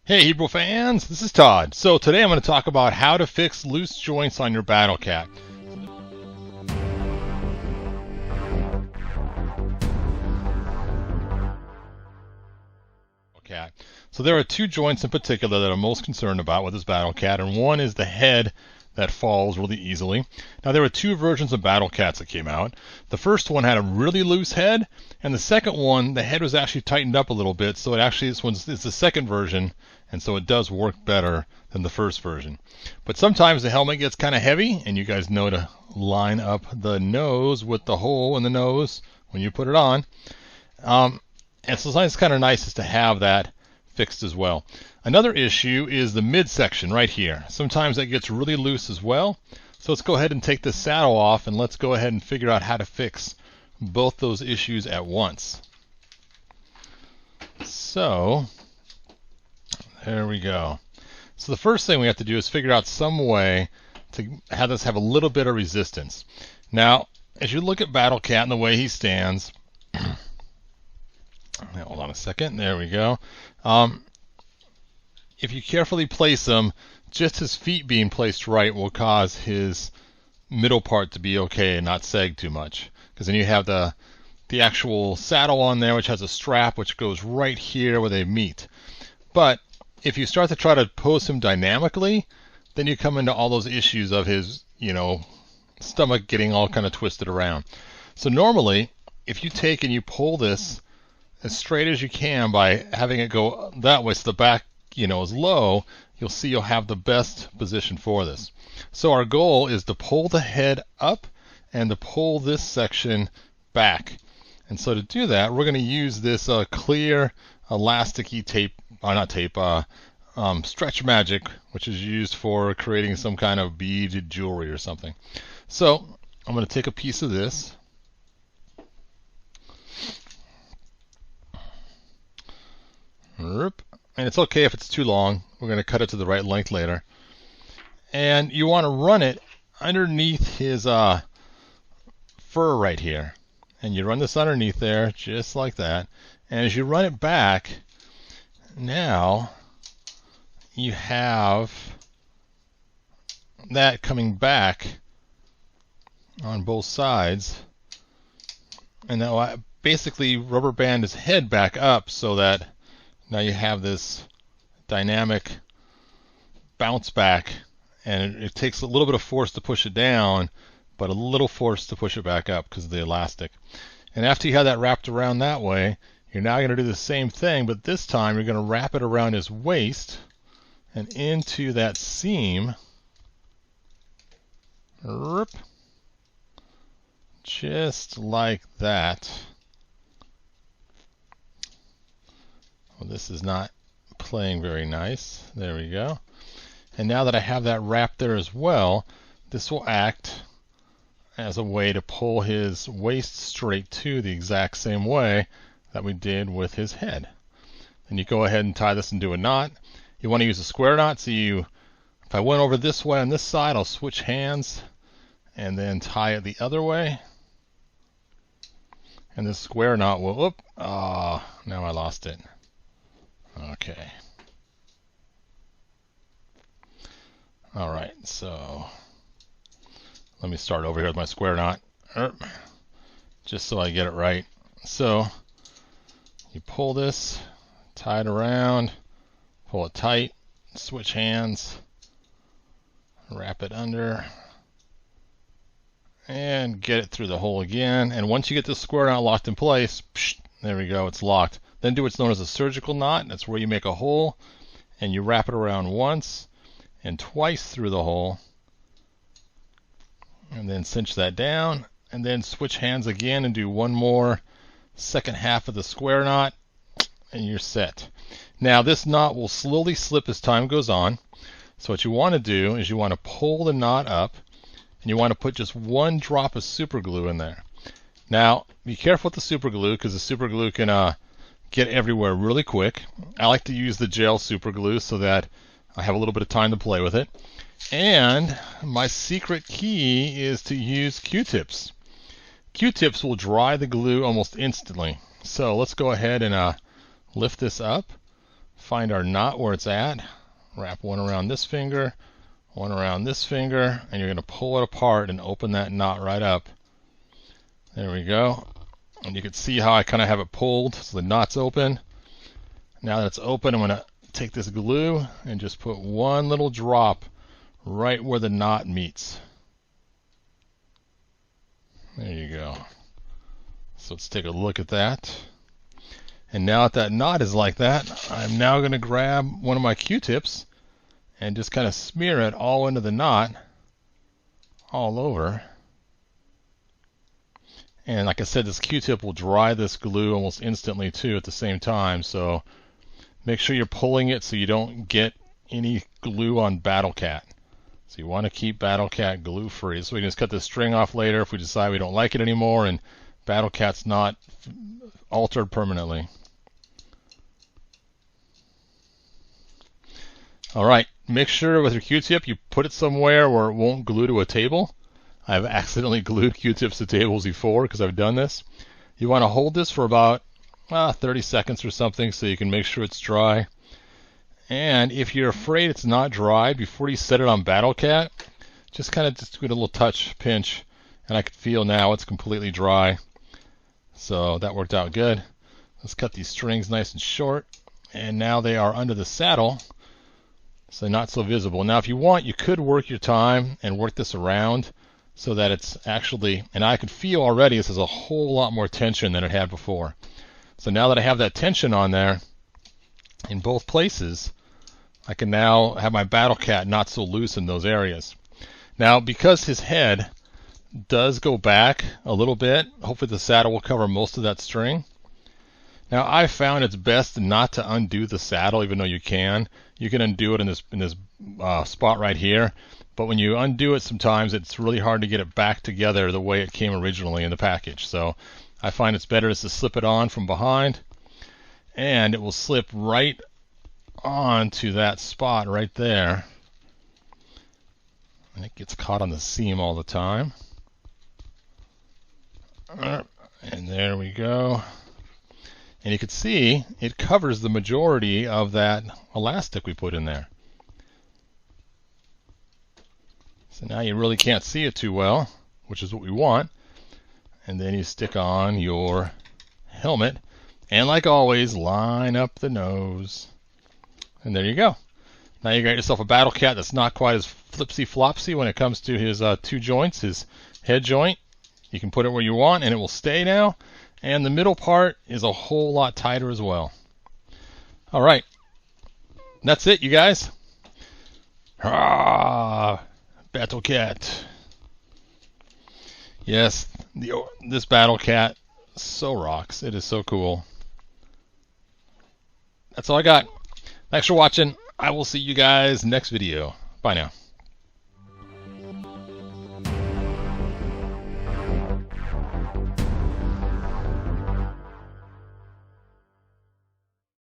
Hey Hebrew fans, this is Todd. So today I'm going to talk about how to fix loose joints on your Battle Cat. So there are two joints in particular that I'm most concerned about with this Battle Cat, and one is the head that falls really easily. Now there were two versions of Battle Cats that came out. The first one had a really loose head, and the second one, the head was actually tightened up a little bit, so this one's the second version, and so it does work better than the first version. But sometimes the helmet gets kind of heavy, and you guys know to line up the nose with the hole in the nose when you put it on. And so it's kind of nice is to have that fixed as well. Another issue is the midsection right here. Sometimes that gets really loose as well. So let's go ahead and take this saddle off, and let's go ahead and figure out how to fix both those issues at once. So there we go. So the first thing we have to do is figure out some way to have this have a little bit of resistance. Now, as you look at Battle Cat and the way he stands, hold on a second, there we go. If you carefully place him, just his feet being placed right will cause his middle part to be okay and not sag too much. Because then you have the actual saddle on there, which has a strap which goes right here where they meet. But if you start to try to pose him dynamically, then you come into all those issues of his, stomach getting all kind of twisted around. So normally, if you take and you pull this as straight as you can by having it go that way so the back, is low, you'll see you'll have the best position for this. So our goal is to pull the head up and to pull this section back. And so to do that, we're going to use this clear elasticy tape, stretch magic, which is used for creating some kind of beaded jewelry or something. So I'm going to take a piece of this. And it's okay if it's too long. We're going to cut it to the right length later. And you want to run it underneath his fur right here. And you run this underneath there, just like that. And as you run it back, now you have that coming back on both sides. And now basically rubber band his head back up so that now you have this dynamic bounce back, and it takes a little bit of force to push it down, but a little force to push it back up because of the elastic. And after you have that wrapped around that way, you're now going to do the same thing, but this time you're going to wrap it around his waist and into that seam. Just like that. Well, this is not playing very nice. There we go. And now that I have that wrapped there as well, this will act as a way to pull his waist straight to the exact same way that we did with his head. Then you go ahead and tie this into a knot. You want to use a square knot, so if I went over this way on this side, I'll switch hands and then tie it the other way. And this square knot will, now I lost it. Okay. All right, so let me start over here with my square knot, just so I get it right. So you pull this, tie it around, pull it tight, switch hands, wrap it under, and get it through the hole again. And once you get this square knot locked in place, there we go, it's locked. Then do what's known as a surgical knot. That's where you make a hole and you wrap it around once and twice through the hole, and then cinch that down, and then switch hands again and do one more second half of the square knot, and you're set. Now this knot will slowly slip as time goes on. So what you want to do is you want to pull the knot up, and you want to put just one drop of super glue in there. Now be careful with the super glue, because the super glue can get everywhere really quick. I like to use the gel super glue so that I have a little bit of time to play with it. And my secret key is to use Q-tips. Q-tips will dry the glue almost instantly. So let's go ahead and lift this up, find our knot where it's at, wrap one around this finger, one around this finger, and you're going to pull it apart and open that knot right up. There we go. And you can see how I kind of have it pulled so the knot's open. Now that it's open, I'm going to take this glue and just put one little drop right where the knot meets. There you go. So let's take a look at that. And now that that knot is like that, I'm now going to grab one of my Q-tips and just kind of smear it all into the knot, all over. And like I said, this Q-tip will dry this glue almost instantly too at the same time. So make sure you're pulling it so you don't get any glue on Battle Cat. So you want to keep Battle Cat glue free. So we can just cut this string off later if we decide we don't like it anymore and Battle Cat's not altered permanently. Alright, make sure with your Q-tip you put it somewhere where it won't glue to a table. I've accidentally glued Q-tips to tables before because I've done this. You want to hold this for about 30 seconds or something so you can make sure it's dry. And if you're afraid it's not dry, before you set it on Battle Cat, just kind of just do a little touch, pinch, and I can feel now it's completely dry. So that worked out good. Let's cut these strings nice and short. And now they are under the saddle, so not so visible. Now if you want, you could work your time and work this around so that it's actually, and I can feel already this has a whole lot more tension than it had before. So now that I have that tension on there in both places, I can now have my Battle Cat not so loose in those areas. Now because his head does go back a little bit, hopefully the saddle will cover most of that string. Now I found it's best not to undo the saddle, even though you can. You can undo it in this spot right here, but when you undo it sometimes it's really hard to get it back together the way it came originally in the package. So I find it's better just to slip it on from behind, and it will slip right onto that spot right there. And it gets caught on the seam all the time. And there we go. And you can see it covers the majority of that elastic we put in there. So now you really can't see it too well, which is what we want. And then you stick on your helmet. And like always, line up the nose. And there you go. Now you got yourself a Battle Cat that's not quite as flipsy-flopsy when it comes to his two joints, his head joint. You can put it where you want and it will stay now. And the middle part is a whole lot tighter as well. Alright. That's it, you guys. Battle Cat. Yes, this Battle Cat so rocks. It is so cool. That's all I got. Thanks for watching. I will see you guys next video. Bye now.